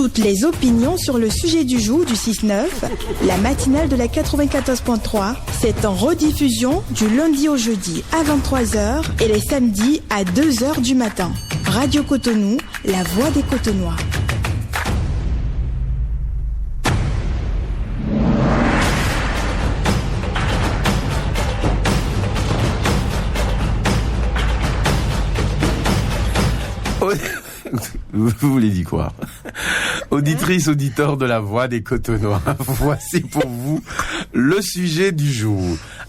Toutes les opinions sur le sujet du jour du 6-9, la matinale de la 94.3, c'est en rediffusion du lundi au jeudi à 23h et les samedis à 2h du matin. Radio Cotonou, la voix des Cotonois. Vous voulez dire quoi? Auditrice, auditeur de la voix des Cotonois, voici pour vous le sujet du jour.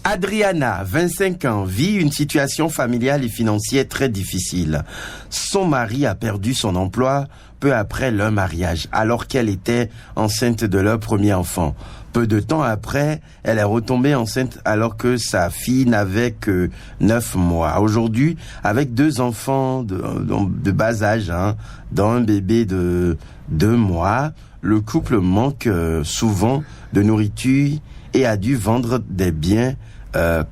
Adriana, 25 ans, vit une situation familiale et financière très difficile. Son mari a perdu son emploi peu après leur mariage, alors qu'elle était enceinte de leur premier enfant. Peu de temps après, elle est retombée enceinte alors que sa fille n'avait que 9 mois. Aujourd'hui, avec 2 enfants de bas âge, dont un bébé de 2 mois, le couple manque souvent de nourriture et a dû vendre des biens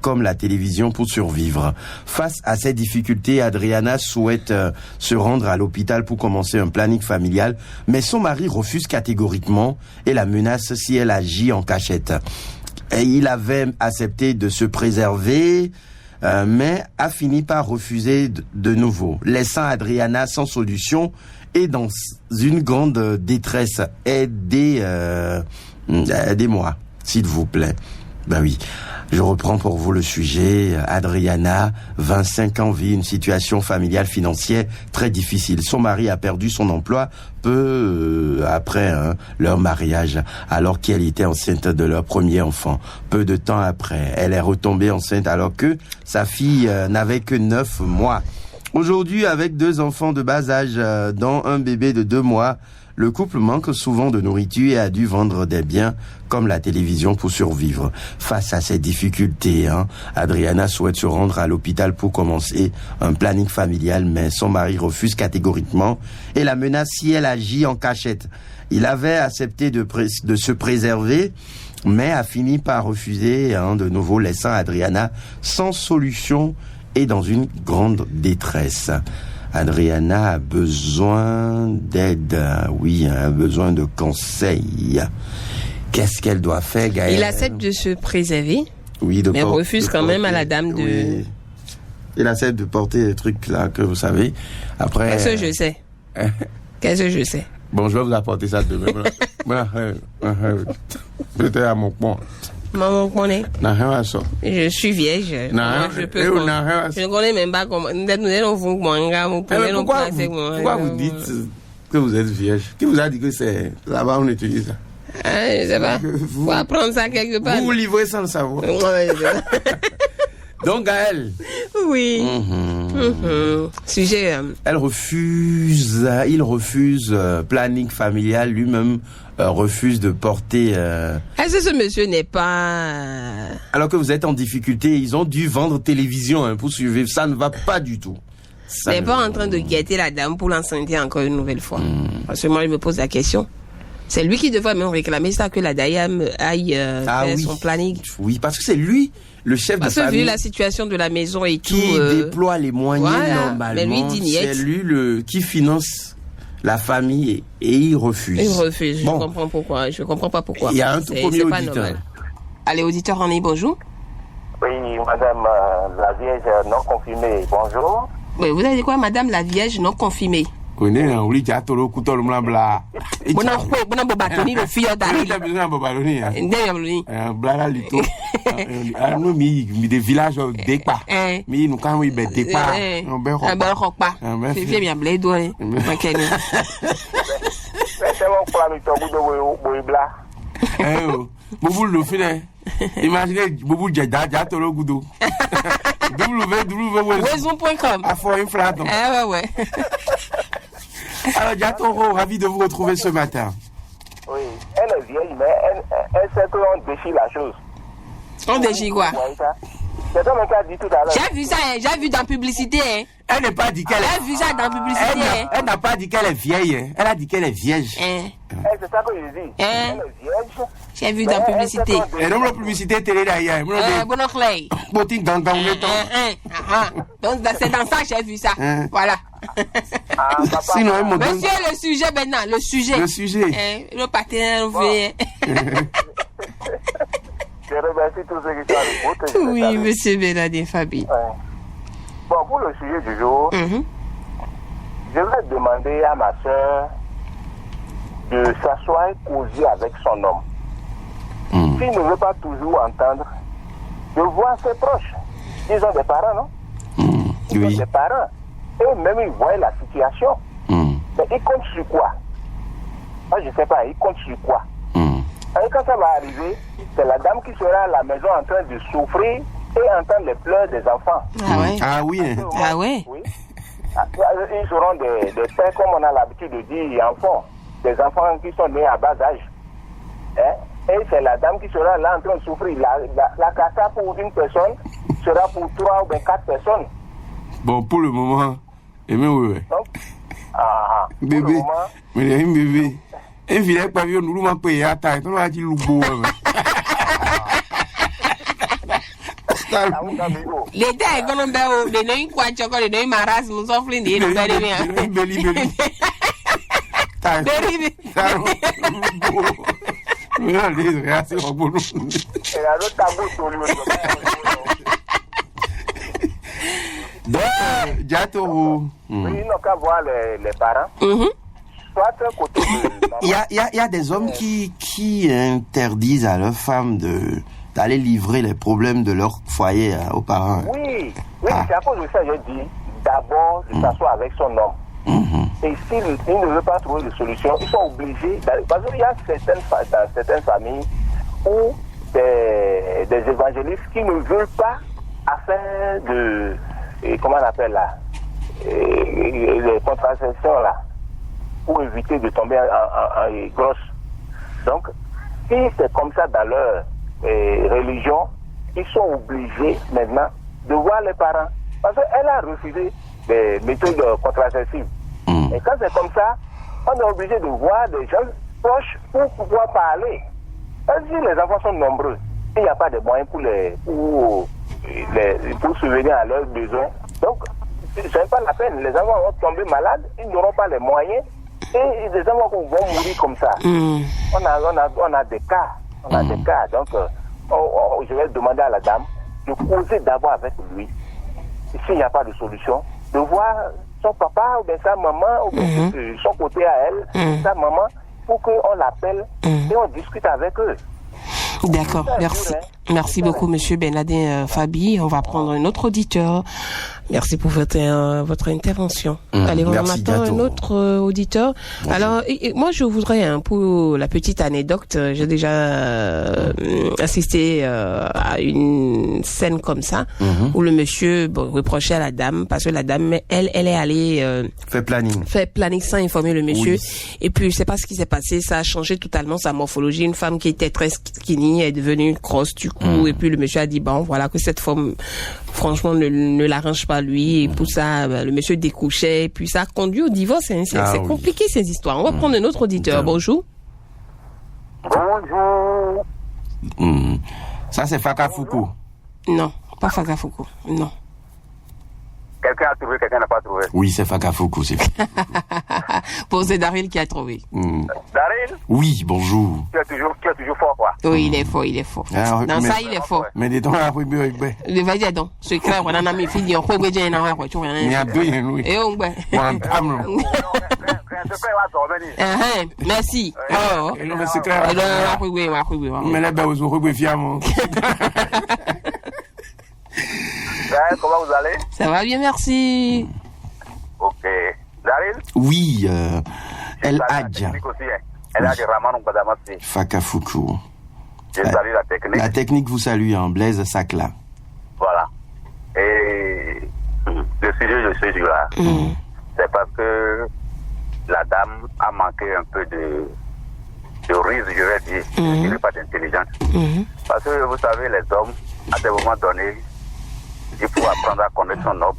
comme la télévision pour survivre. Face à ces difficultés, Adriana souhaite se rendre à l'hôpital pour commencer un planning familial, mais son mari refuse catégoriquement et la menace si elle agit en cachette. Et il avait accepté de se préserver, mais a fini par refuser de nouveau, laissant Adriana sans solution et dans une grande détresse. Aidez-moi, s'il vous plaît. Ben oui, je reprends pour vous le sujet. Adriana, 25 ans, vit une situation familiale financière très difficile. Son mari a perdu son emploi peu après leur mariage, alors qu'elle était enceinte de leur premier enfant. Peu de temps après, elle est retombée enceinte alors que sa fille n'avait que 9 mois. Aujourd'hui, avec 2 enfants de bas âge, dont un bébé de 2 mois, le couple manque souvent de nourriture et a dû vendre des biens comme la télévision pour survivre. Face à ces difficultés, Adriana souhaite se rendre à l'hôpital pour commencer un planning familial, mais son mari refuse catégoriquement et la menace si elle agit en cachette. Il avait accepté de se préserver, mais a fini par refuser de nouveau, laissant Adriana sans solution et dans une grande détresse. Adriana a besoin d'aide, oui, a besoin de conseils. Qu'est-ce qu'elle doit faire, Gaëlle? Il accepte de se préserver, oui, mais refuse quand même à la dame de... Oui. Il accepte de porter des trucs là que vous savez. Après... Qu'est-ce que je sais? Qu'est-ce que je sais? Bon, je vais vous apporter ça demain. Peut-être à mon point. Maman connaît. Je suis vierge. Je ne connais même pas comment. Pourquoi vous dites que vous êtes vierge? Qui vous a dit que c'est là-bas on utilise ça? Je sais pas. Faut apprendre ça quelque part. Vous livrez sans le savoir. Donc Gaëlle. Oui. Sujet. Il refuse planning familial, lui-même refuse de porter. Est-ce que ce monsieur n'est pas... Alors que vous êtes en difficulté, ils ont dû vendre télévision pour survivre. Ça ne va pas du tout. Il n'est pas en train de guetter la dame pour l'enceinter encore une nouvelle fois. Parce que moi, je me pose la question. C'est lui qui devrait même réclamer ça, que la dame aille faire son planning. Oui, parce que c'est lui, le chef de famille. Vu la situation de la maison et tout... Qui déploie les moyens normalement. Mais lui dit c'est lui qui finance la famille et il refuse. Il refuse, bon. Je comprends pourquoi. Je comprends pas pourquoi. Il y a un tout premier auditeur. Normal. Allez, auditeur, on est bonjour. Oui, madame la Vierge non confirmée, bonjour. Oui, vous avez dit quoi, madame la Vierge non confirmée? Connais un oui qui a tout le couteau le blanc. Bon bobatoni le fille d'Ari. Il a besoin de bobatoni. Un blanc lito. Nous mi des villages dépa. Mi nous quand oui ben dépa. On ben pas. C'est bien blé doit. C'est mon plan de boui blanc. Boubou le fait. Imaginez Boubou Djada tout le goudou. www.com. À fort une flatte. Ouais. Alors, Diatoro, ravi de vous retrouver ce matin. Oui, elle est vieille, mais elle sait qu'on déchire la chose. On déchire quoi? C'est comme elle a dit tout à l'heure. J'ai vu ça, j'ai vu dans publicité. Elle n'a pas dit qu'elle est... Elle a vu ça dans publicité. Elle n'a pas dit qu'elle est vieille. Elle a dit qu'elle est vierge. C'est ça que je dis. Elle est vierge. J'ai vu dans publicité. Et non, la publicité télé d'ailleurs. Bon clé. Botin gang. Donc c'est dans ça que j'ai vu ça. Voilà. papa. Sinon, ils m'ont donné- Monsieur, le sujet maintenant, le sujet. Le sujet. Le partenaire veut. Je remercie tous ceux qui sont à l'écoute. Oui, monsieur Benadé Fabi. Ouais. Bon, pour le sujet du jour, je vais demander à ma soeur de s'asseoir et causer avec son homme. S'il ne veut pas toujours entendre, de voir ses proches. Ils ont des parents, non? Ils ont des parents. Eux-mêmes, ils voient la situation. Mais ils comptent sur quoi? Moi, je ne sais pas, ils comptent sur quoi? Et quand ça va arriver, c'est la dame qui sera à la maison en train de souffrir et entendre les pleurs des enfants. Ah ouais? Ah oui. Ah ouais? Oui. Ils seront des pères, comme on a l'habitude de dire, enfants. Des enfants qui sont nés à bas âge. Et c'est la dame qui sera là en train de souffrir. La cassa pour une personne sera pour 3 ou bien 4 personnes. Bon, pour le moment, oui. Donc, pour Bébé, le moment, mais il y a un bébé. Un filet pas vu, nous l'avons payé à taille. On va dire le beau. amigo. Les gars, ils vont faire des noms quoi, tu vois, des noms maras, nous offrent des noms Belly. Oui, ils n'ont qu'à voir les parents. Soit côté de maman. Il y a des hommes qui interdisent à leurs femmes d'aller livrer les problèmes de leur foyer aux parents. Oui, c'est à cause de ça que je dis d'abord de s'asseoir avec son homme. Et s'il ne veut pas trouver de solution, ils sont obligés d'aller. Parce qu'il y a dans certaines familles où des évangélistes qui ne veulent pas afin de. Comment on appelle là? Les contraceptions là. Pour éviter de tomber en grosse. Donc, si c'est comme ça dans leur religion, ils sont obligés maintenant de voir les parents. Parce qu'elle a refusé des méthodes contraceptives. Et quand c'est comme ça, on est obligé de voir des gens proches pour pouvoir parler. Parce que si les enfants sont nombreux, il n'y a pas de moyens pour subvenir à leurs besoins. Donc, ce n'est pas la peine. Les enfants vont tomber malades, ils n'auront pas les moyens. Et des enfants vont mourir comme ça. On a des cas. Donc, je vais demander à la dame de causer d'abord avec lui. Et s'il n'y a pas de solution, de voir son papa ou bien sa maman, ou bien son côté à elle, sa maman, pour qu'on l'appelle et on discute avec eux. D'accord, merci. Merci beaucoup, monsieur Benadé Fabi. On va prendre un autre auditeur. Merci pour votre intervention. Allez, on attend un autre auditeur. Bonjour. Alors, moi, je voudrais, pour la petite anecdote, j'ai déjà assisté à une scène comme ça, où le monsieur reprochait à la dame, parce que la dame, elle est allée fait planning sans informer le monsieur. Oui. Et puis, je sais pas ce qui s'est passé, ça a changé totalement sa morphologie. Une femme qui était très skinny est devenue grosse du coup, et puis le monsieur a dit, bon, voilà, que cette femme, franchement, ne l'arrange pas lui, et pour ça, le monsieur découchait, et puis ça a conduit au divorce. C'est compliqué ces histoires. On va prendre un autre auditeur. Bonjour. Bonjour. Ça, c'est Faka Foucault. Non, pas Faka Foucault. Non. Quelqu'un a trouvé, quelqu'un n'a pas trouvé. Oui, c'est Faka Foucault, c'est Bon, c'est Daryl qui a trouvé. Daryl? Oui, bonjour. Tu es toujours fort, quoi. Oui, il est fort. Alors, dans ça, il est fort. Mais dis donc, après, il va dire donc. Ce clair, on a mis fille, on peut dire, il y a deux, oui. Et on va. Merci. Oh. Et non, mais c'est clair. Mais là, ben, vous aurez fièrement. Comment vous allez? Ça va bien, merci. Ok. Daryl? Oui, El Hadj. El Hadj Raman Nkadamassi. Faka Foucault. Je salue la technique. La technique vous salue, hein, Blaise Sakla. Voilà. Et le sujet de ce jour-là, c'est parce que la dame a manqué un peu de ruse, je vais dire. Je ne dirais pas d'intelligence. Parce que vous savez, les hommes, à des moments donnés, il faut apprendre à connaître son homme.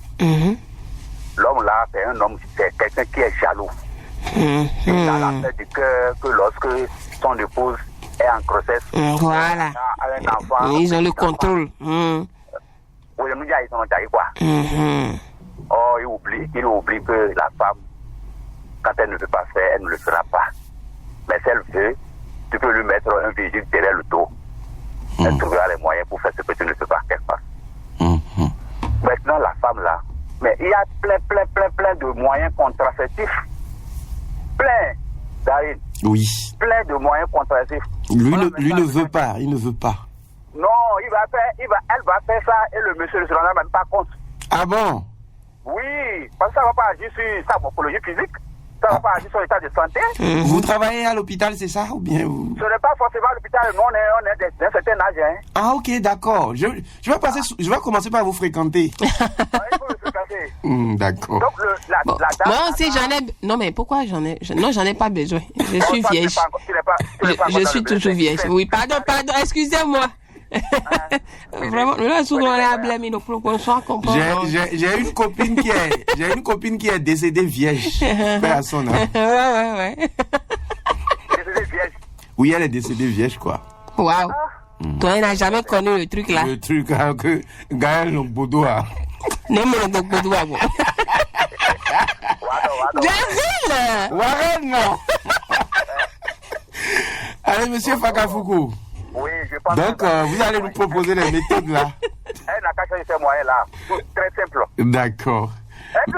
L'homme là, c'est un homme, c'est quelqu'un qui est jaloux. Il a la tête du cœur que lorsque son épouse est en grossesse, voilà. a un enfant. Ils ont le contrôle. Oui, nous y quoi. Or, il oublie que la femme, quand elle ne veut pas faire, elle ne le fera pas. Mais si elle veut, tu peux lui mettre un vigile derrière le dos. Elle trouvera les moyens pour faire ce que tu ne peux pas qu'elle fasse. Maintenant, la femme là, mais il y a plein de moyens contraceptifs. Plein, David. Oui. Plein de moyens contraceptifs. Lui ne veut pas, il ne veut pas. Non, elle va faire ça et le monsieur ne se rendra même pas compte. Ah bon? Oui, parce que ça ne va pas agir sur sa morphologie physique, ça ne va pas agir sur l'état de santé. Vous travaillez à l'hôpital, c'est ça ou bien vous... Ce n'est pas forcément à l'hôpital, nous on est d'un certain âge. Hein. Ah ok, d'accord. Je vais commencer par vous fréquenter. Il faut le fréquenter. D'accord. Donc la dame... Moi aussi j'en ai... Non mais pourquoi j'en ai... Non, j'en ai pas besoin. Je suis vierge. Je suis toujours vierge. Oui, pardon, excusez-moi. Vraiment, là, souvent, on est à blâmer, donc, pour qu'on soit comprendre. J'ai une copine qui est décédée vierge. Paix à son âme. Ouais. Décédée vierge. Oui, elle est décédée vierge, quoi. Waouh. Toi, il n'a jamais connu le truc, là. Le truc, que Gaël Longbodo a. Non, mais Longbodo a, bon. Brésil! Warren, non. Allez, monsieur Fakafuku. Oui, je pense. Donc, vous allez nous proposer les méthodes là. Elle n'a qu'à changer ces moyens-là. Très simple. D'accord. Est-ce que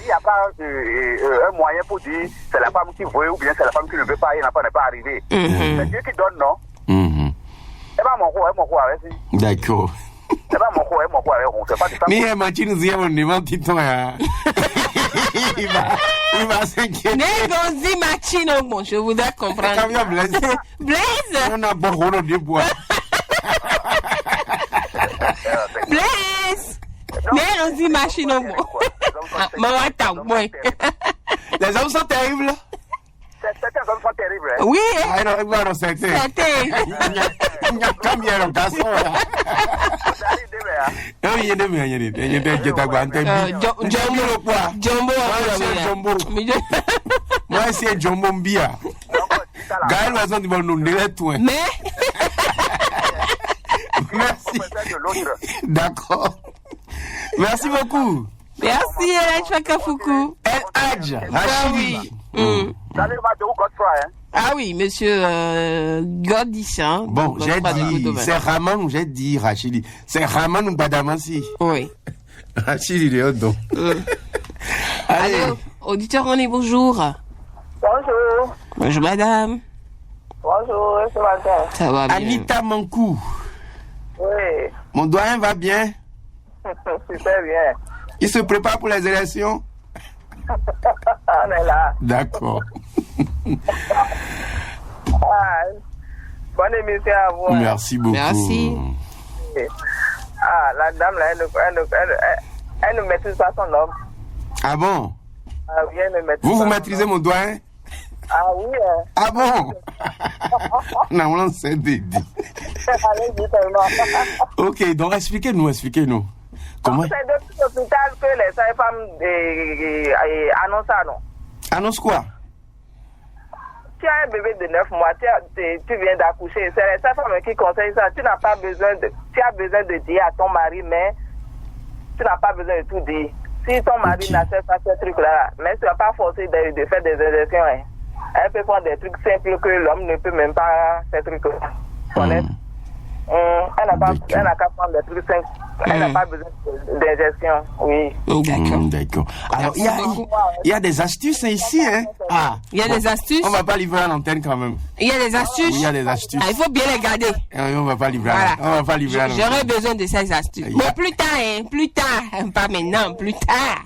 il n'y a pas un moyen pour dire c'est la femme qui veut ou bien c'est la femme qui ne veut pas, il n'est pas arrivé. C'est Dieu qui donne, non? Eh bien, mon roi, vas-y. D'accord. Eh bien, mon roi, on ne sait pas de ça. Mais Martin nous y a un titon. Il va s'inquiéter. Négocie Martino, bon, je voudrais comprendre. Blaise! On a beaucoup de bois. Blaise! Négocie Martino, bon. Les hommes sont terribles. Certains hommes sont terribles. Hein? Oui. Ah non, c'était. Combien de garçons là? Non, il y a des mecs, il y a des Jumbo. Moi, c'est Jumbo Mbia. Gaël va s'en dire, nous ne tout. Mais. Merci. D'accord. Merci beaucoup. Merci, El Fakafuku. El Hadj Rachidi. Ah oui, monsieur Godis, hein. Bon, j'ai dit, c'est Raman ou j'ai dit Rachidi. C'est Raman ou Badamassi. Oui. Rachidi, il est donc. Allô, auditeur, on est bonjour. Bonjour. Bonjour, madame. Bonjour, ce matin. Ça va bien. Anita Mankou. Oui. Mon doyen va bien? Super bien. Il se prépare pour les élections? On est là. D'accord. Bonne émission à vous. Merci beaucoup. Merci. La dame là, elle ne maîtrise pas son homme. Ah bon? Oui, elle ne maîtrise vous pas maîtrisez mon doyen? Ah oui. Ah bon? Non, on s'est dit. Ok, donc expliquez-nous. Comment? C'est depuis l'hôpital que les sages-femmes annoncent ça, non? Annonce quoi? Tu as un bébé de 9 mois, tu viens d'accoucher. C'est les sages-femmes qui conseillent ça. Tu as besoin de dire à ton mari, mais tu n'as pas besoin de tout dire. Si ton mari n'achète pas ce truc-là, mais tu ne vas pas forcer de faire des injections. Hein. Elle peut prendre des trucs simples que l'homme ne peut même pas ces trucs-là. Elle n'a qu'à prendre des trucs simples. Elle n'a pas besoin d'injection. Oui. D'accord. Alors, il y a des astuces ici, hein? Il y a des astuces. On va pas livrer à l'antenne quand même. Il y a des astuces. Oui, il y a des astuces. Il faut bien les garder. On va pas livrer. On va pas livrer à l'antenne. J'aurais besoin de ces astuces. Mais plus tard, pas maintenant, plus tard.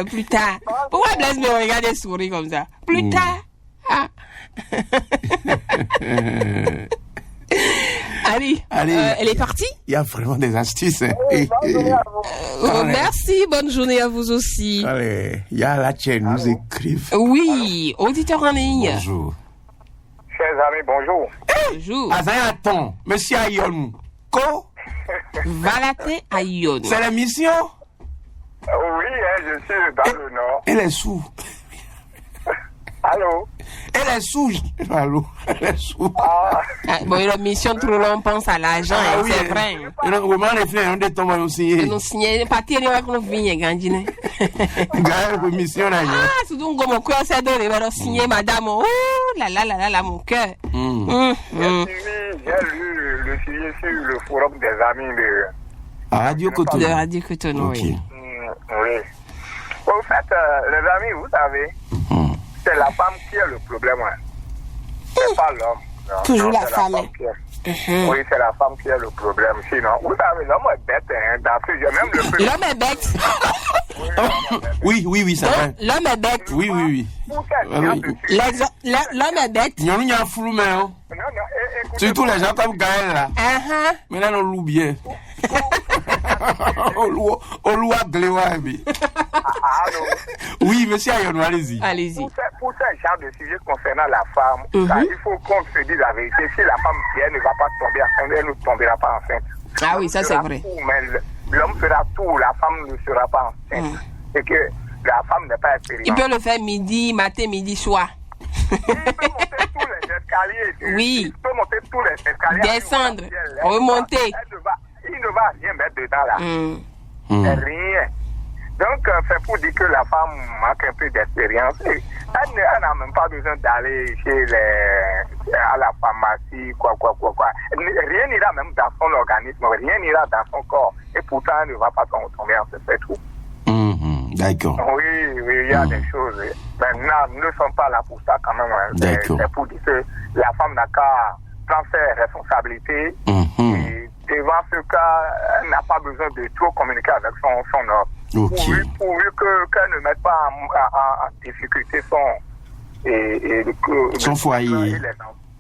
Plus tard. Pourquoi Blaise me regarde et sourit comme ça? Plus tard. Allez. Elle est partie? Il y a vraiment des astuces. Hein. Merci, bonne journée à vous aussi. Allez, il y a la chaîne, nous écrivent. Oui, auditeur en ligne. Bonjour. Chers amis, bonjour. Bonjour. Azayatton, monsieur Ayon. Valaté Ayon. C'est l'émission? Oui, je suis dans le Nord. Elle est sous. Allô? Elle elle est sous. Allô, elle est sous. Bon, la mission trop long, on pense à l'argent, oui, c'est vrai. Et donc, vraiment, les filles, on est tombés aussi. Nous signer, partir, on va nous venir, Gandine. Gars, mission là. Ah, c'est donc mon cœur, c'est de le signer, madame. Oh là là là là, mon cœur. J'ai lu le sujet sur le forum des amis de Radio Cotonou. De Radio Cotonou, oui. Oui. Au fait, les amis, vous savez, c'est la femme qui est le problème. Hein. C'est pas l'homme. Non, toujours non, la femme. Oui, c'est la femme qui est le problème. Sinon, vous savez, l'homme est bête. Hein, dans plusieurs, même le plus... L'homme est bête. Oui, c'est vrai. L'homme est bête. Oui. L'homme est bête. Il y a un flou, mais non, surtout les gens comme Gaël là. Mais là, on loue bien. On loue à Gléwabi. Oui, monsieur Ayonou, allez-y. Pour ce genre de sujet concernant la femme, ça, il faut qu'on se dise la vérité. Si la femme, si elle ne va pas tomber enceinte, elle ne tombera pas enceinte. Ah oui, ça c'est vrai. Mais l'homme fera tout, la femme ne sera pas enceinte. C'est que la femme n'est pas expérimentée. Il peut le faire midi, matin, midi, soir. Il peut monter tous les escaliers. Oui. Il peut monter tous les escaliers. Descendre, remonter. Il ne va rien mettre dedans là. Rien. Donc, c'est pour dire que la femme manque un peu d'expérience. Elle n'a même pas besoin d'aller à la pharmacie, quoi. Rien n'ira même dans son organisme, rien n'ira dans son corps. Et pourtant, elle ne va pas tomber enceinte, c'est tout. D'accord. Oui, il y a des choses. Maintenant, nous ne sommes pas là pour ça quand même. Hein. C'est pour dire que la femme n'a qu'à prendre ses responsabilités. Et devant ce cas, elle n'a pas besoin de trop communiquer avec son homme. Pourvu qu'elle ne mette pas en difficulté son foyer.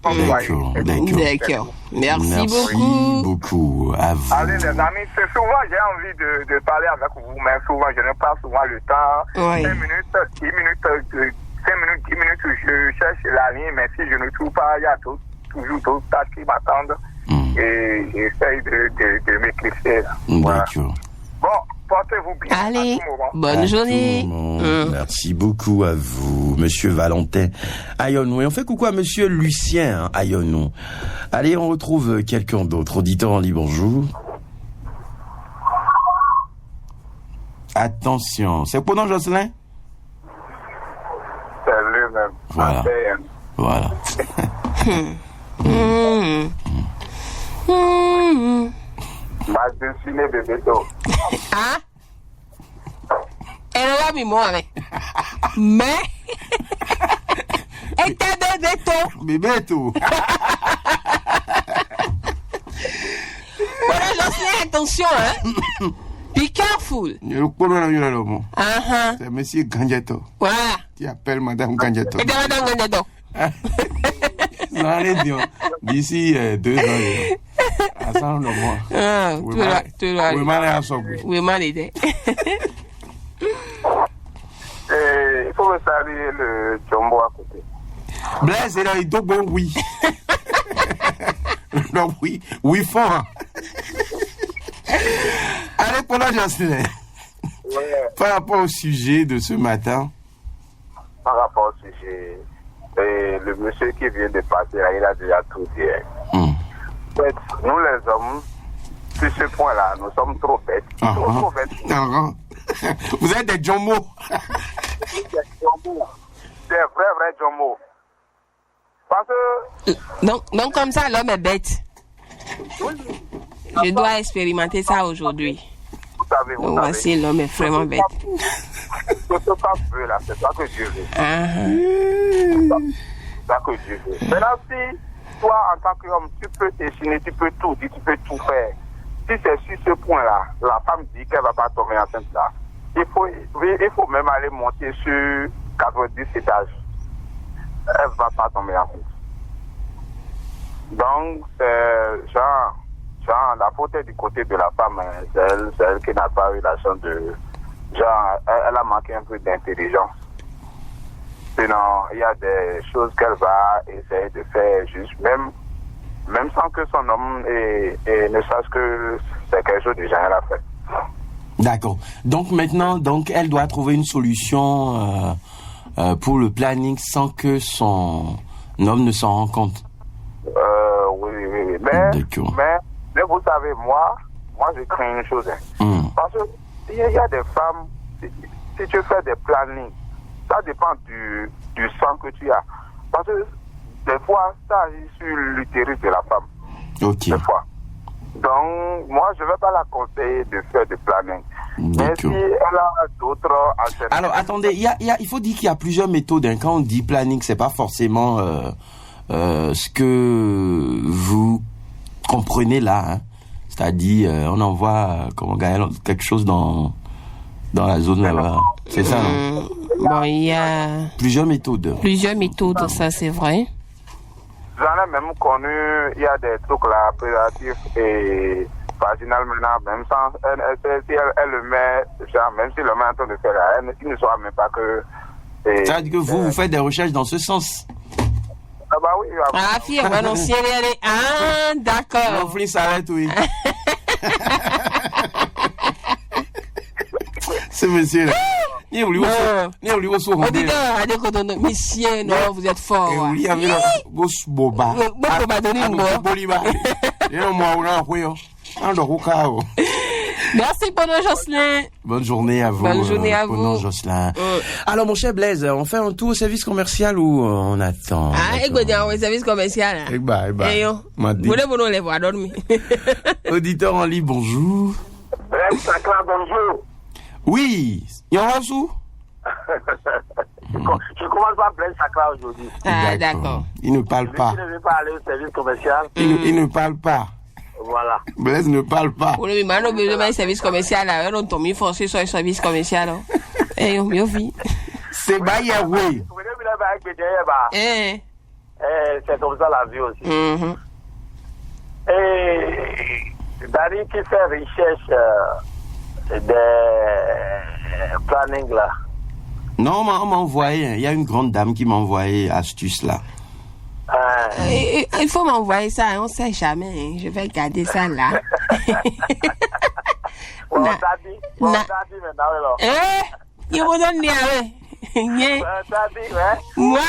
D'accord. Merci beaucoup à vous. Allez, les amis, souvent j'ai envie de parler avec vous, mais souvent je n'ai pas souvent le temps. 5 minutes, 10 minutes, 10 minutes, je cherche la ligne, mais si je ne trouve pas, il y a toujours d'autres tâches qui m'attendent. Et j'essaye de m'éclipser. D'accord. Bon, portez-vous bien. Allez, bonne journée. Merci beaucoup à vous, monsieur Valentin Ayonou. Et on fait coucou à monsieur Lucien Ayonou. Allez, on retrouve quelqu'un d'autre. Auditeur en ligne, bonjour. Attention, c'est pour nous, Jocelyn? C'est lui-même. Voilà. Ma dessinée Bébéto. Ah? Elle va m'aimer. Mais. Et t'es Bébéto. Voilà, Jocelyn, attention, hein. Be careful. C'est monsieur Gandiato. Voilà. Tu appelles madame Gandiato. Et madame Gandiato. Non, allez, d'ici 2 ans. À ça, on le voit. Tu vas. Oui, mal aidé. Il faut me saluer le Jumbo à côté. Blaise, là, il doit bon oui. Donc, oui, fort. Allez, pour la Jocelyn. Par rapport au sujet de ce matin. Par rapport au sujet, le monsieur qui vient de passer, là, il a déjà tout dit. Nous, les hommes, sur ce point-là, nous sommes trop bêtes. Trop bêtes. Vous êtes des jombo. Des vrais jombo. Parce que... Donc comme ça, l'homme est bête. Je dois expérimenter ça aujourd'hui. Vous savez. Voici, l'homme est vraiment bête. C'est ça que je veux, là. C'est ça que Dieu veut. C'est ça que Dieu veut. Maintenant, si toi, en tant qu'homme, tu peux dessiner, tu peux tout dire, tu peux tout faire. Si c'est sur ce point-là, la femme dit qu'elle ne va pas tomber enceinte là, il faut même aller monter sur 90 étages. Elle ne va pas tomber enceinte. Donc, genre, la faute est du côté de la femme. C'est elle qui n'a pas eu la chance de... Genre, elle a manqué un peu d'intelligence. Sinon, il y a des choses qu'elle va essayer de faire juste même sans que son homme ne sache que c'est quelque chose de genre elle a fait. D'accord. Donc maintenant, elle doit trouver une solution pour le planning sans que son L'homme ne s'en rend compte. Oui. Mais vous savez, moi, je crains une chose. Parce qu'il y a des femmes, si tu fais des plannings, ça dépend du sang que tu as. Parce que des fois, ça agit sur l'utérus de la femme. Ok. Des fois. Donc, moi, je ne vais pas la conseiller de faire des plannings. Mais si elle a d'autres alternatives... Alors, attendez, il faut dire qu'il y a plusieurs méthodes. Hein. Quand on dit planning, c'est pas forcément ce que vous comprenez là. Hein. C'est-à-dire, on envoie quelque chose dans la zone là-bas. C'est ça, non? Bon, il y a... Plusieurs méthodes, ça c'est vrai. J'en ai même connu, il y a des trucs là, préservatifs et vaginal maintenant, même sans, si elle le met, genre, même si le met en train de faire la haine, il ne saura même pas que... C'est-à-dire que vous faites des recherches dans ce sens? Ah bah oui. Ah, fille, on va non, si elle est allée. Ah, d'accord. L'enfant s'arrête, oui. Ce monsieur-là. On dit monsieur, non, vous êtes fort. Il y avait boba. Merci, Bono Jocelyn. Bonne journée à vous. Bonne journée à Bono vous. Jocelyn. Alors, mon cher Blaise, on fait un tour au service commercial ou on attend? Ah, écoutez, au service commercial. Vous les voir dormir. Auditeur en ligne, bonjour. Bonjour. Oui, il y en a sous? Je commence par Blaise Sacra aujourd'hui. Ah, d'accord. Il ne parle pas. Je ne vais pas aller au service commercial. Il ne parle pas. Voilà. Blaise ne parle pas. Oui, mais on a besoin d'un service commercial. On tombe forcé sur un service commercial. Et on mieux vit. C'est pas Yahweh. C'est comme ça la vie aussi. Et Dari qui fait recherche des plannings là. Non, on m'a envoyé. Il y a une grande dame qui m'a envoyé astuce là. Il faut m'envoyer ça, on ne sait jamais. Je vais garder ça là. Il vous donne moi,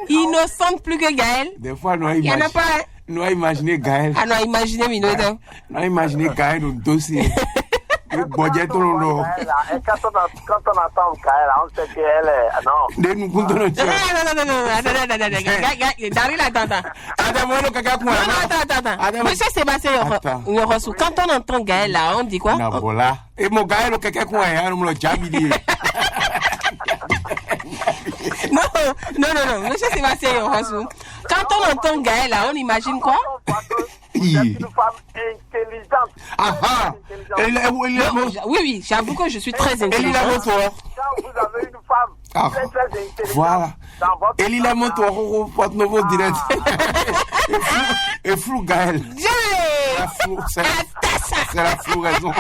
innocente plus que Gaël. Des fois, nous il y en a pas. Nous imaginé Gaël. Ah non, imaginez Minodo. Nous imaginé Gaël dans le dossier. Quand on attend Gaël, on sait qu'elle est... Non. Non. Attends. Monsieur Sébastien, quand on entend Gaël là, on dit quoi? Et mon Gaël, quelqu'un quoi, on l'a déjà dit. Non, monsieur Sébastien, quand on entend Gaël là, on imagine quoi? Une femme intelligente. Oui, j'avoue que je suis très intelligente. Quand vous avez une femme très intelligente, voilà. Et il a montré au porte nouveau direct. Et flou Gaël. C'est la floraison.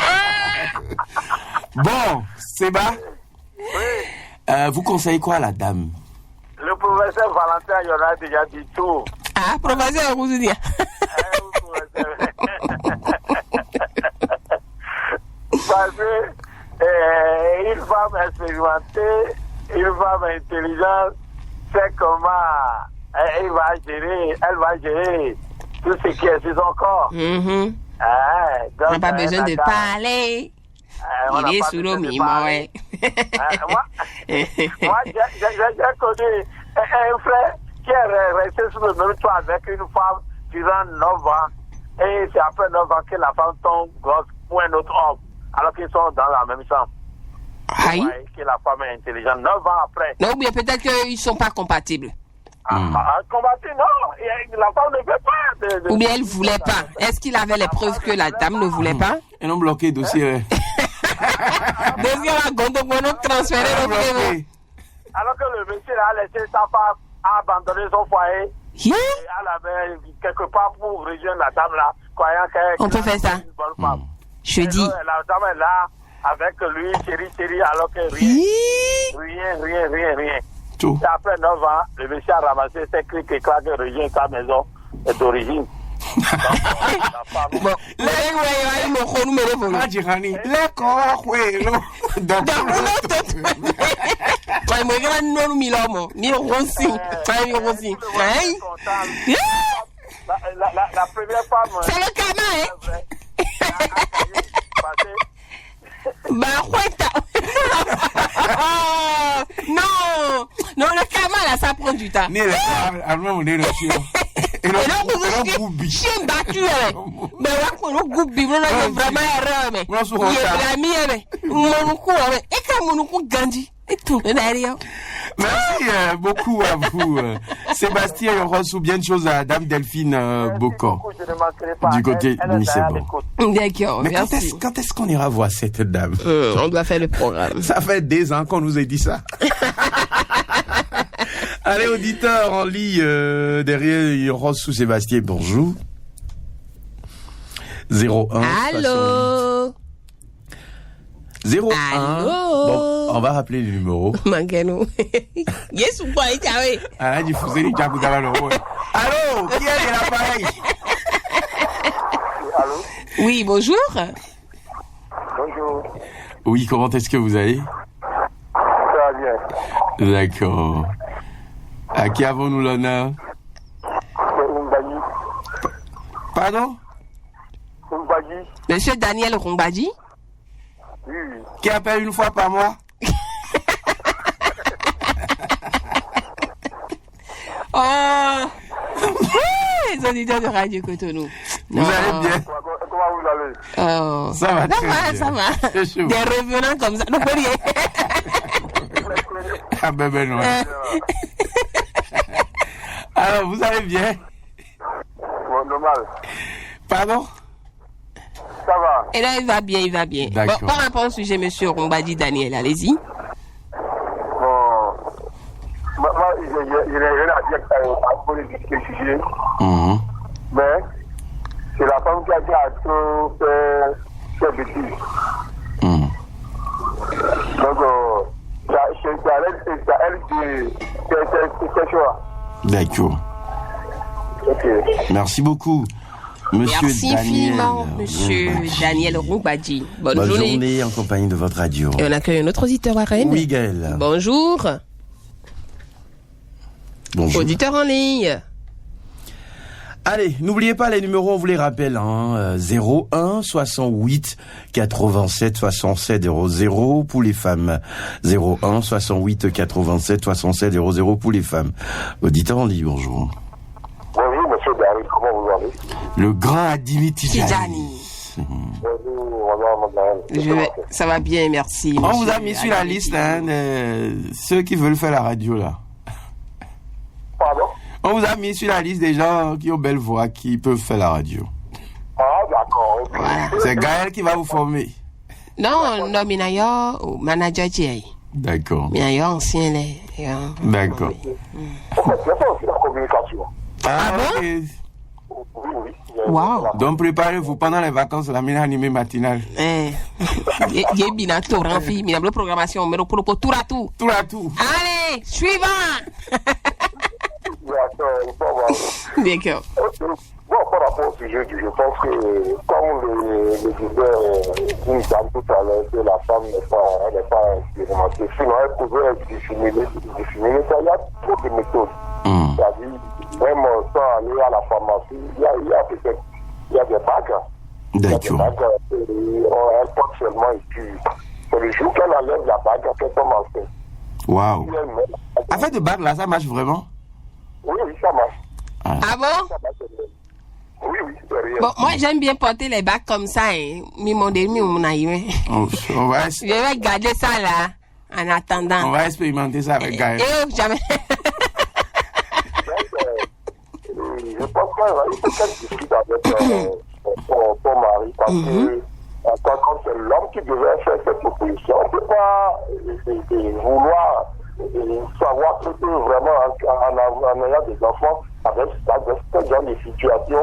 Bon, Séba, vous conseillez quoi à la dame? Le professeur Valentin, il y en a déjà dit tout. Ah, professeur, vous dites. Parce que une femme expérimentée, une femme intelligente, sait comment elle va gérer tout ce qui est sur son corps. On n'a pas besoin de parler. Il est sous l'eau, moi, j'ai connu un frère qui est resté sur le même toit avec une femme durant 9 ans. Et c'est après 9 ans que la femme tombe grosse pour un autre homme, alors qu'ils sont dans la même chambre. Aïe. Que la femme est intelligente. 9 ans après. Non, ou bien peut-être qu'ils ne sont pas compatibles. Compatibles, non. La femme ne veut pas. Ou bien elle ne voulait pas. Est-ce qu'il avait les preuves que la dame ne voulait pas? Ils ont bloqué le dossier. Dossier à Gondo, transféré le prévu. Alors que le monsieur a laissé sa femme abandonner son foyer. Yeah. Et elle avait quelque part pour rejoindre la dame là, croyant qu'elle on peut faire ça. Une bonne femme. Je dis. La dame est là avec lui, chérie, alors que rien. Tout. Et après 9 ans, le monsieur a ramassé ses clics et claques et rejoint sa maison d'origine. Bon, Ouais, moi, je ne sais pas, mi rossi. La première femme. C'est le Kama, hein? Bah, non, le Kama, là, ça prend du temps. Et là, on chien battu, mais là, on groupe bible, là, vraiment erreur, mais il est blâmé, et comme on nous Gandhi, et tout, derrière. Merci beaucoup à vous, Sébastien. On reçoit bien de choses à Dame Delphine Bocon, du côté de Nicebo. D'accord, mais merci. quand est-ce qu'on ira voir cette dame? On doit faire le programme. Ça fait des ans qu'on nous a dit ça. Allez, auditeur en lit, derrière, il rose sous Sébastien. Bonjour. 01. Allô? 01. Allô? Bon, on va rappeler le numéro. Mangano. Yes ou pas, Itawe? Ah, il faut aller Allô, qui est de l'appareil? Allô? Oui, bonjour. Bonjour. Oui, comment est-ce que vous allez? Ça va bien. D'accord. À qui avons-nous l'honneur? C'est Rumbaji. Pardon? Rumbaji. Monsieur Daniel Rumbaji? Oui. Qui appelle une fois par mois? Oh! Les auditeurs de Radio Cotonou. Vous allez bien? Comment vous allez? Oh. Ça va très bien. Ça va. C'est chaud. Des revenants comme ça. Non, pas rien. Ah ben non. Alors, vous allez bien? Bon, normal. Pardon? Ça va. Et là, il va bien. D'accord. Bon, par rapport au sujet, monsieur Rumbaji Daniel, allez-y. Bon. Moi, je n'ai rien à dire à propos de ce sujet. Mais, c'est la femme qui a dit à tout faire bêtises. Donc, c'est à elle de faire choix. D'accord. Ok. Merci beaucoup, monsieur Merci Daniel. infiniment, monsieur Daniel Rumbaji. Bonne journée en compagnie de votre radio. Et on accueille un autre auditeur à Rennes. Oui, Gaël. Bonjour. Bonjour. Auditeur en ligne. Allez, n'oubliez pas les numéros, on vous les rappelle, 01 68 87 67 00 pour les femmes. 01 68 87 67 00 pour les femmes. Auditeur en ligne, bonjour. Bonjour, monsieur Barry, comment vous allez? Le grand Adimi Tidjani. Bonjour, madame. Ça va bien, merci. On vous a mis sur la liste, ceux qui veulent faire la radio, là. Pardon? On vous a mis sur la liste des gens qui ont belle voix, qui peuvent faire la radio. Ah, d'accord. Voilà. C'est Gaël qui va vous former. Non, Minayo, manager Thierry. D'accord. Minayo, ancien, là. D'accord. En fait, c'est ça aussi la communication. Ah bon? Ok. Oui. Wow. Donc préparez-vous pendant les vacances, la mine animée matinale. J'ai bien torrent, fille, mais la programmation, mais pour tout à tout. Tout à tout. Allez, suivant. D'accord. Bon, par rapport au sujet du jeu, je pense que, comme le disait une dame tout à l'heure, que la femme n'est pas expérimentée. Sinon, elle pouvait dissimuler ça. Il y a trop de méthodes. C'est-à-dire, même sans aller à la pharmacie, il y a des bagues. D'accord. Elle porte seulement et puis, c'est le jour qu'elle enlève la bague, qu'elle tombe enceinte. Waouh. Affaire de bague, là, ça marche vraiment? Oui, ça marche. Ah bon? Oui, c'est rien. Bon, moi, j'aime bien porter les bacs comme ça, hein. Mais mon demi, mon aïe. Je vais garder ça là, en attendant. On va expérimenter ça avec Gaël. Jamais. Je pense qu'il faut qu'elle discute avec son mari parce que quand c'est l'homme qui devait faire cette proposition, on ne peut pas vouloir savoir que vraiment en ayant des enfants avec ce genre de situation,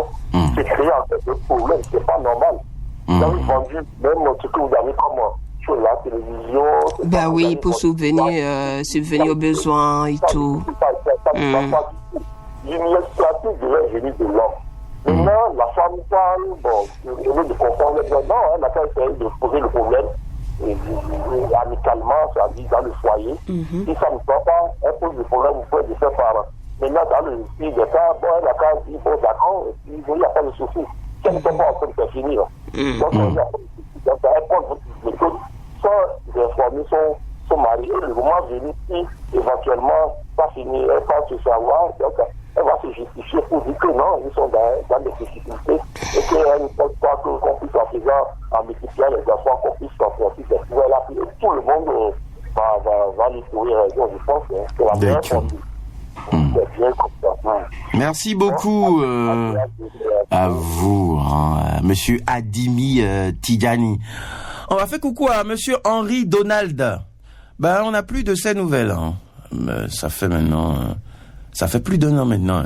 c'est créer en fait des problèmes, c'est pas normal. Vous avez vendu même ce que vous avez comme sur la télévision. Ben oui, pour subvenir aux besoins et tout. L'initiative devait venir de l'homme. Maintenant, la femme parle, bon, au lieu de comprendre, non, elle n'a qu'à essayer de poser le problème amicalement, c'est-à-dire dans le foyer. Si ça ne va pas, on pose le problème auprès de ses parents. Maintenant, dans le pays de cas, bon, elle a qu'à dire, bon, d'accord, il n'y a pas de souci. Qu'elle ne peut pas en train de faire finir. Donc, il n'y a pas de souci. Donc, elle prend votre méthode sans informer son mari. Et le moment venu, si éventuellement, ça finit, elle va se savoir, donc, elle va se justifier pour dire que non, ils sont dans des difficultés et qu'elle ne pense pas qu'on puisse en faisant, en multipliant les enfants, qu'on puisse s'en sortir. Voilà, tout le monde va lui trouver raison, je pense, que la meilleure chose. Merci beaucoup à vous, Monsieur Adimi Tidjani. On va faire coucou à Monsieur Henri Donald. Ben, on n'a plus de ces nouvelles. Ça fait plus d'1 an maintenant.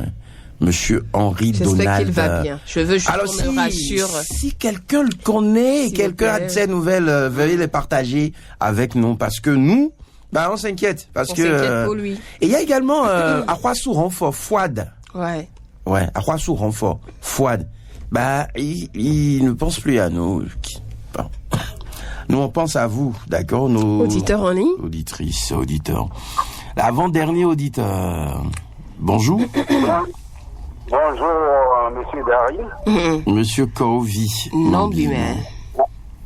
Monsieur Henri Donald. J'espère qu'il va bien. Je veux juste alors, qu'on me rassure. Si quelqu'un le connaît, quelqu'un a de ces nouvelles, veuillez les partager avec nous, parce que nous, on s'inquiète. On s'inquiète pour lui. Et il y a également Akwasu Renfort, Fouad. Ouais, Akwasu Renfort, Fouad. Il ne pense plus à nous. Bon. Nous, on pense à vous, d'accord, nos auditeurs en ligne. Auditrices, auditeurs. L'avant-dernier auditeur. Bonjour. Bonjour, monsieur Daryl. Monsieur Kovi. Non, mais.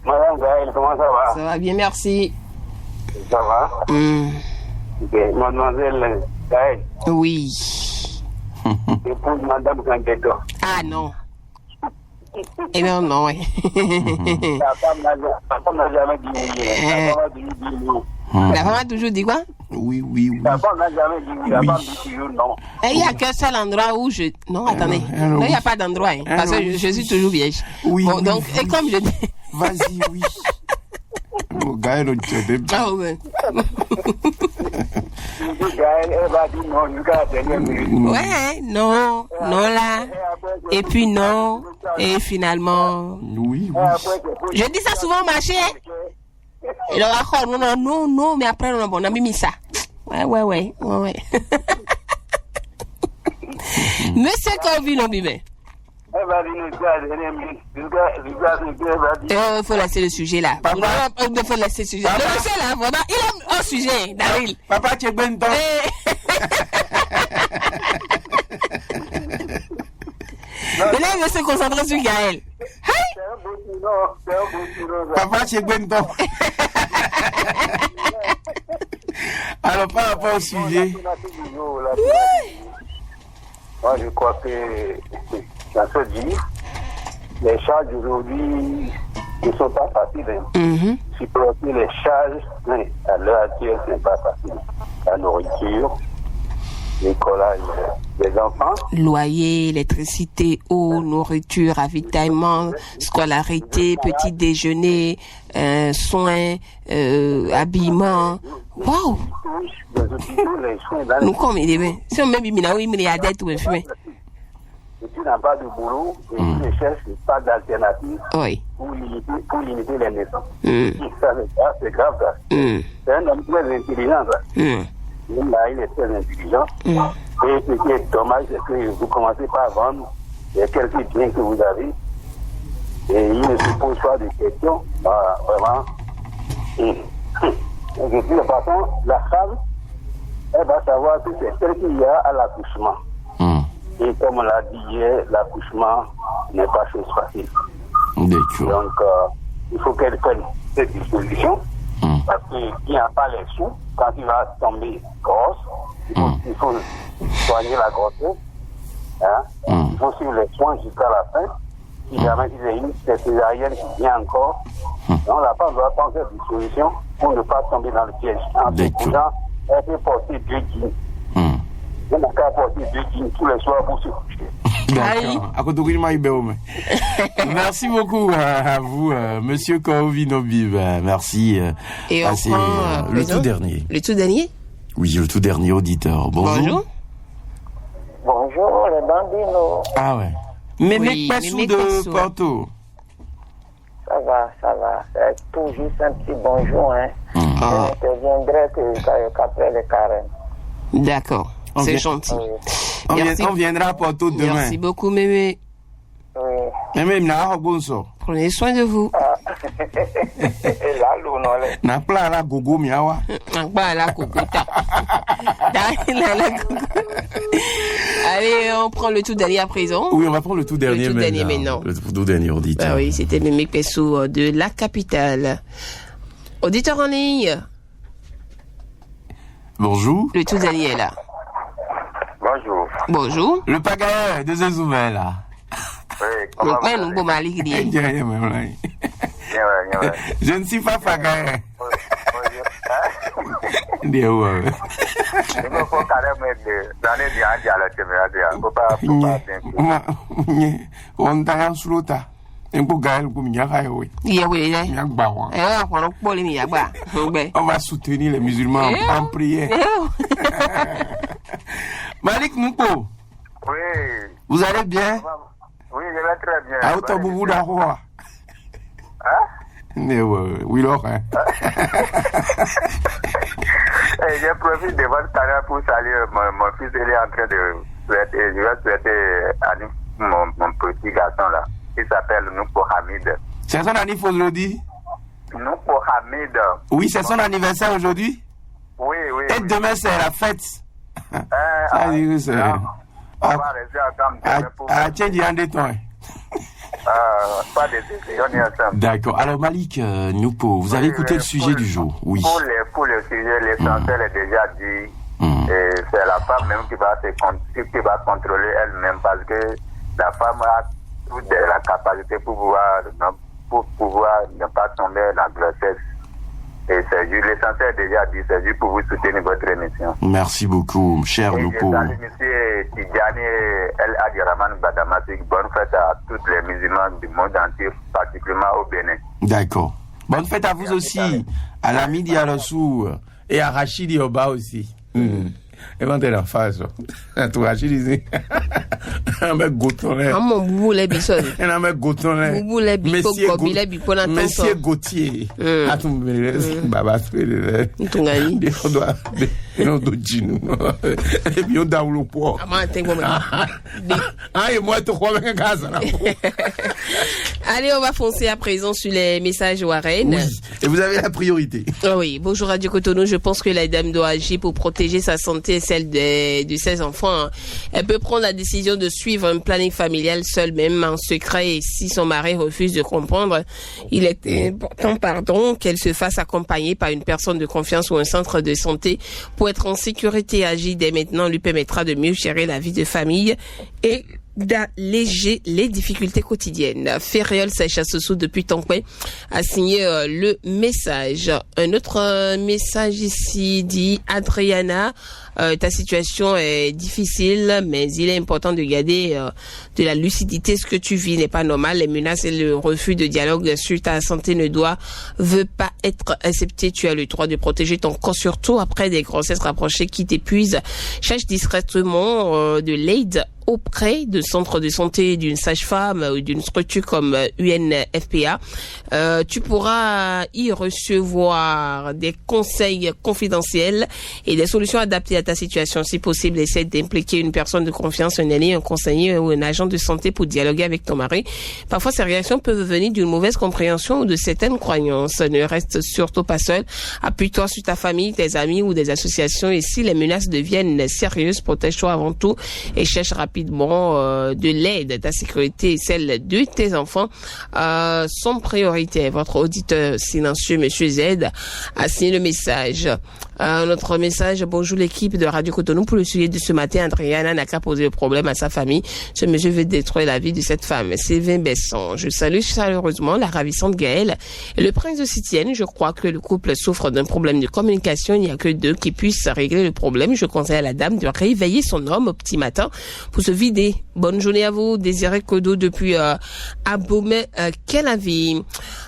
Madame Gaël, comment ça va? Ça va bien, merci. Ça va? Okay. Mademoiselle Gaël. Oui. Épouse Madame Gandeto. Ah non. Eh bien, non, ouais. La femme n'a jamais dit oui. La femme a toujours dit quoi? Oui. La femme n'a jamais dit oui. La femme dit toujours non. Et il n'y a qu'un seul endroit où je... Non, attendez. Non, il n'y a pas d'endroit, parce que je suis toujours vierge. Oui. Bon, donc, et comme je dis... Vas-y, oui. Gaël, on te dit. Ah ouais. Gaël, elle va dire non jusqu'à la dernière minute. Ouais, non là. Et puis non. Et finalement... Oui. Je dis ça souvent au marché. Et là, non, mais après, on a mis ça. Ouais. Monsieur Kovi, non, bébé. Il faut laisser le sujet là. Il faut laisser le sujet. Le monsieur là, vraiment, il a un sujet, Daryl. Papa, tu es bon temps. Mais là, il veut se concentrer sur Gaël. Papa, tu es bon temps. Alors, par rapport au sujet. Moi, je crois que dans ce dit, les charges d'aujourd'hui ne sont pas faciles. Supporter les charges, à l'heure actuelle, ce n'est pas facile. La nourriture, l'écolage des enfants. Loyer, électricité, eau, nourriture, ravitaillement, scolarité, petit déjeuner, soins, habillement. Waouh! Nous, comme il est bien. Si on met Bimina, il y a des tout infumés. Et tu n'as pas de boulot, et tu ne cherches pas d'alternative pour limiter les naissances. Ça, c'est grave, ça. C'est un homme très intelligent, ça. Là, il est très intelligent. Et ce qui est dommage, c'est que vous commencez par vendre quelques biens que vous avez. Et il ne se pose pas de questions. Vraiment. Et de toute façon, la femme, elle va savoir que c'est celle qu'il y a à l'accouchement. Et comme on l'a dit hier, l'accouchement n'est pas chose facile. D'accord. Donc, il faut qu'elle prenne cette disposition. Parce qu'il n'y a pas les sous. Quand il va tomber grosse, il faut soigner la grossesse. Il faut suivre les soins jusqu'à la fin. Si jamais il y a une césarienne qui vient encore, donc la femme doit prendre cette disposition pour ne pas tomber dans le piège. En se couchant, elle peut porter 2 jeans. Elle n'a qu'à porter 2 jeans tous les soirs pour se coucher. Merci beaucoup à vous, Monsieur Kovinobib. Merci. Et on prend le tout dernier. Le tout dernier? Oui, le tout dernier auditeur. Bonjour. Bonjour, les bambinos. Ah ouais. Mémé Passou de Porto. Ça va. C'est tout juste un petit bonjour. Je n'interviendrai qu'après le carême. D'accord. C'est gentil. On viendra à Porto demain. Merci beaucoup, Mémé. Oui. Mémé, bonsoir. Prenez soin de vous. Na pla la gogo miawa. Na pla la gogota. Allez, on prend le tout dernier à présent. Oui, on va prendre le tout dernier maintenant. Le tout dernier auditeur. Ah oui, c'était Mémé Pessou de la capitale. Auditeur en ligne. Bonjour. Le tout dernier est là. Bonjour. Bonjour. Le pagaille de Zezouvel là. Oui, comment vous allez? Je ne suis pas pagaille. Il faut carrément donner des anges à la téméraire. Faut pas on t'a insulté. Un peu gaël comme il y a oui. On va soutenir les musulmans en prière. Malik Noupo. Oui. Vous allez bien? Oui, je vais très bien. Ah, autant vous d'avoir. Oui, hein. Je profite de votre carrière pour saluer mon fils. Il est en train de souhaiter, je vais souhaiter à mon petit garçon là. Il s'appelle Noupo Hamid. C'est son anniversaire aujourd'hui? Noupo Hamid. Oui, c'est son anniversaire aujourd'hui? Oui. Et demain, c'est la fête. On va rester ensemble pour... Tiens, il y a un détail. Pas de soucis, on est ensemble. D'accord. Alors, Malik Noupo, vous avez écouté le sujet du jour? Oui. Pour le sujet, l'essentiel est déjà dit. Et c'est la femme même qui va contrôler elle-même parce que la femme a toute la capacité pour pouvoir ne pas tomber dans la grossesse. Et c'est juste l'essentiel déjà dit, c'est juste pour vous soutenir votre émission. Merci beaucoup, cher Noupo. Je salue monsieur Tidjani El Adiraman Badamatik. Bonne fête à tous les musulmans du monde entier, particulièrement au Bénin. D'accord. Bonne fête à vous aussi, à l'ami Dialossou et à Rachid Yoba aussi. Et quand t'es en face, tout Rachid disait, un mec goton là. Ah mon boubou les bisons. Un mec goton là. Boubou les bisons, Monsieur Gauthier. À ton baba, ton gars. Non, de Gino. Et puis on doit le poids. Ah, et moi, tu crois bien gaz là. Allez, on va foncer à présent sur les messages Warren. Oui. Et vous avez la priorité. Oui, bonjour Radio Cotonou. Je pense que la dame doit agir pour protéger sa santé et celle de ses enfants. Elle peut prendre la décision de suivre un planning familial seul, même en secret. Et si son mari refuse de comprendre, il est important, qu'elle se fasse accompagner par une personne de confiance ou un centre de santé pour être en sécurité. Agir dès maintenant lui permettra de mieux gérer la vie de famille et d'alléger les difficultés quotidiennes. Ferréol Sachassou depuis Tonkwé a signé le message. Un autre message ici dit: Adriana, ta situation est difficile, mais il est important de garder de la lucidité. Ce que tu vis n'est pas normal. Les menaces et le refus de dialogue sur ta santé veut pas être accepté. Tu as le droit de protéger ton corps, surtout après des grossesses rapprochées qui t'épuisent. Cherche discrètement de l'aide auprès de centres de santé, d'une sage-femme ou d'une structure comme UNFPA. Tu pourras y recevoir des conseils confidentiels et des solutions adaptées à ta situation. Si possible, essaie d'impliquer une personne de confiance, un ami, un conseiller ou un agent de santé pour dialoguer avec ton mari. Parfois, ces réactions peuvent venir d'une mauvaise compréhension ou de certaines croyances. Ne reste surtout pas seul. Appuie-toi sur ta famille, tes amis ou des associations. Et si les menaces deviennent sérieuses, protège-toi avant tout et cherche rapidement de l'aide. Ta sécurité et celle de tes enfants sont prioritaires. Votre auditeur silencieux, Monsieur Z, a signé le message. Notre message: bonjour l'équipe de Radio Cotonou. Pour le sujet de ce matin, Adriana n'a qu'à poser le problème à sa famille. Ce monsieur veut détruire la vie de cette femme. Sylvain Besson. Je salue chaleureusement la ravissante Gaëlle et le prince de Sitienne. Je crois que le couple souffre d'un problème de communication. Il n'y a que deux qui puissent régler le problème. Je conseille à la dame de réveiller son homme au petit matin pour se vider. Bonne journée à vous. Désiré Kodo depuis Abomey, Kelavi.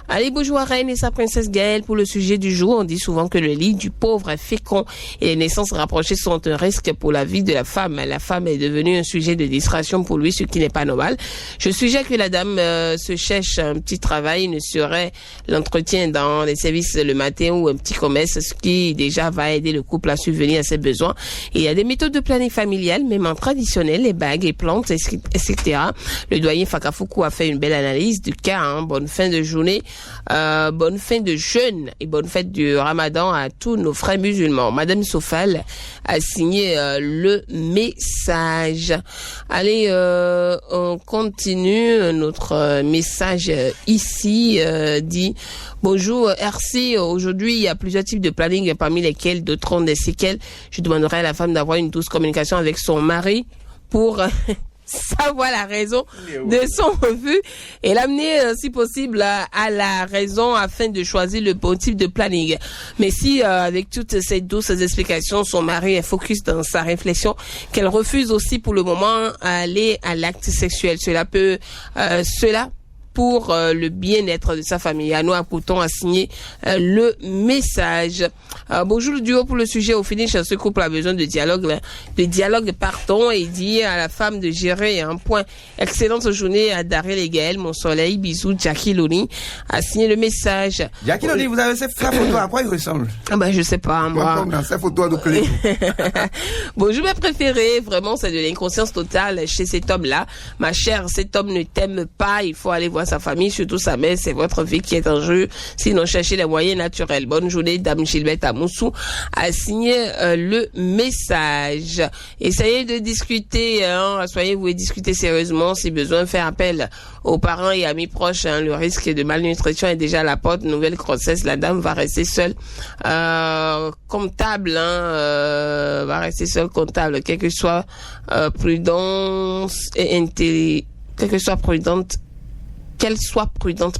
Allez, bonjour à Reine et sa princesse Gaëlle. Pour le sujet du jour, on dit souvent que le lit du pauvre est fécond et les naissances rapprochées sont un risque pour la vie de la femme. La femme est devenue un sujet de distraction pour lui, ce qui n'est pas normal. Je suggère que la dame se cherche un petit travail, ne serait l'entretien dans les services le matin ou un petit commerce, ce qui déjà va aider le couple à subvenir à ses besoins. Et il y a des méthodes de planning familial, même en traditionnel, blagues et plantes, etc. Le doyen Fakafuku a fait une belle analyse du cas. Hein. Bonne fin de journée, bonne fin de jeûne et bonne fête du Ramadan à tous nos frères musulmans. Madame Sofal a signé le message. Allez, on continue. Notre message ici dit: bonjour RC, aujourd'hui il y a plusieurs types de planning, parmi lesquels d'autres ont des séquelles. Je demanderai à la femme d'avoir une douce communication avec son mari pour savoir la raison de son refus et l'amener si possible à la raison afin de choisir le bon type de planning. Mais si avec toutes ces douces explications, son mari est focus dans sa réflexion, qu'elle refuse aussi pour le moment aller à l'acte sexuel, cela pour le bien-être de sa famille. Anoa Pouton a signé le message. Bonjour le duo, pour le sujet au finish, ce couple a besoin de dialogue, et dit à la femme de gérer un point. Excellente journée à Daryl et Gaël, mon soleil, bisous. Jackie Loni a signé le message. Jackie Loni, vous avez cette photo, à quoi il ressemble? Je sais pas, moi. Cette photo à clé. Bonjour, mes préférés, vraiment, c'est de l'inconscience totale chez cet homme-là. Ma chère, cet homme ne t'aime pas, il faut aller voir sa famille, surtout sa mère, c'est votre vie qui est en jeu, sinon cherchez les moyens naturels. Bonne journée, Dame Gilbert Amoussou a signé le message. Essayez de discuter, soyez-vous et discutez sérieusement, si besoin, faire appel aux parents et amis proches, le risque de malnutrition est déjà à la porte, nouvelle grossesse, la dame va rester seule, comptable, va rester seule comptable, quelle que soit qu'elle soit prudente,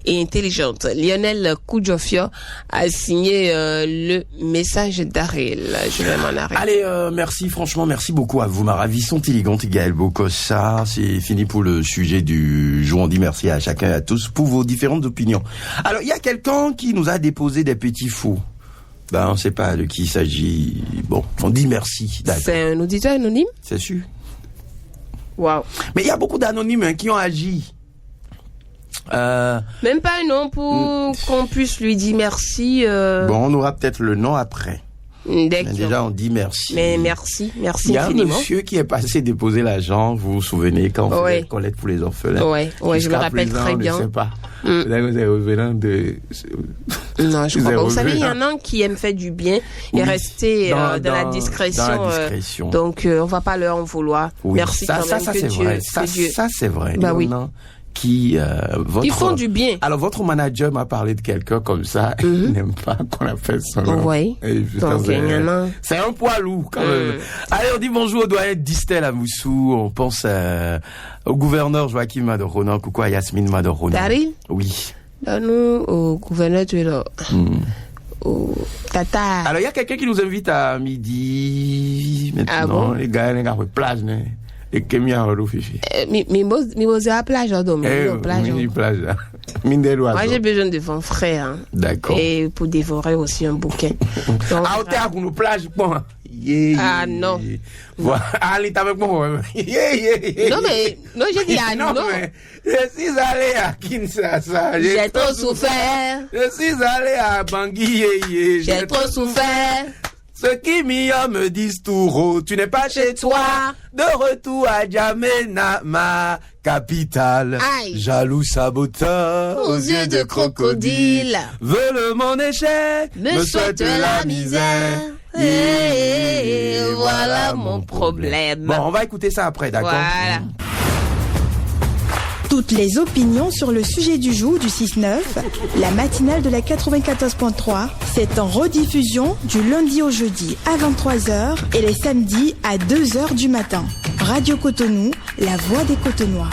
et intelligente. Lionel Koudjofio a signé le message d'Arel. Je vais m'en arrêter. Allez, merci, franchement, merci beaucoup à vous, ma ravissante élégante Gaël Bokossa. C'est fini pour le sujet du jour. On dit merci à chacun et à tous pour vos différentes opinions. Alors, il y a quelqu'un qui nous a déposé des petits fous. On ne sait pas de qui il s'agit. Bon, on dit merci. D'accord. C'est un auditeur anonyme? C'est sûr. Waouh. Mais il y a beaucoup d'anonymes qui ont agi. Même pas un nom pour qu'on puisse lui dire merci. Bon, on aura peut-être le nom après. Mais déjà, on dit merci. Mais merci infiniment. Il y a un monsieur qui est passé déposer l'argent, vous vous souvenez, quand on faisait collecte pour les orphelins. Ouais, je me rappelle très bien. Je ne sais pas. Là, vous êtes revenant de... Non, je crois pas. Vous savez, il y en a un qui aime faire du bien et rester dans la discrétion. Dans la discrétion. Donc, on va pas leur en vouloir. Oui, merci quand même que Dieu. Vrai. Ça, c'est vrai. Bah oui. Ils font du bien. Alors, votre manager m'a parlé de quelqu'un comme ça. Il n'aime pas qu'on appelle son nom. Oui. Donc, c'est un poids lourd, quand même. Allez, on dit bonjour au doyen Distel à Moussou. On pense au gouverneur Joachim Madoronan. Coucou à Yasmine Madoronan. Daryl? Oui. Nous, au gouverneur, tu es là. Tata. Alors, il y a quelqu'un qui nous invite à midi. Maintenant, bon? les gars, plage, et que mi en fifi. Mais à plage, plage. Moi, j'ai besoin de mon frère. D'accord. Et pour dévorer aussi un bouquin. Donc, au théâtre, nous plage, bon. Non. Voilà, allez, avec moi. Non, j'ai dit non. Je suis allé à Kinshasa. J'ai trop souffert. Je suis allé à Bangui. J'ai trop souffert. Ceux qui me disent tout haut, tu n'es pas chez toi. De retour à Djamena, ma capitale. Aïe. Jaloux saboteur, aux yeux de crocodile, veulent mon échec, me souhaite la misère. Et voilà mon problème. Bon, on va écouter ça après, d'accord? Voilà. Toutes les opinions sur le sujet du jour du 6-9, la matinale de la 94.3, c'est en rediffusion du lundi au jeudi à 23h et les samedis à 2h du matin. Radio Cotonou, la voix des Cotonois.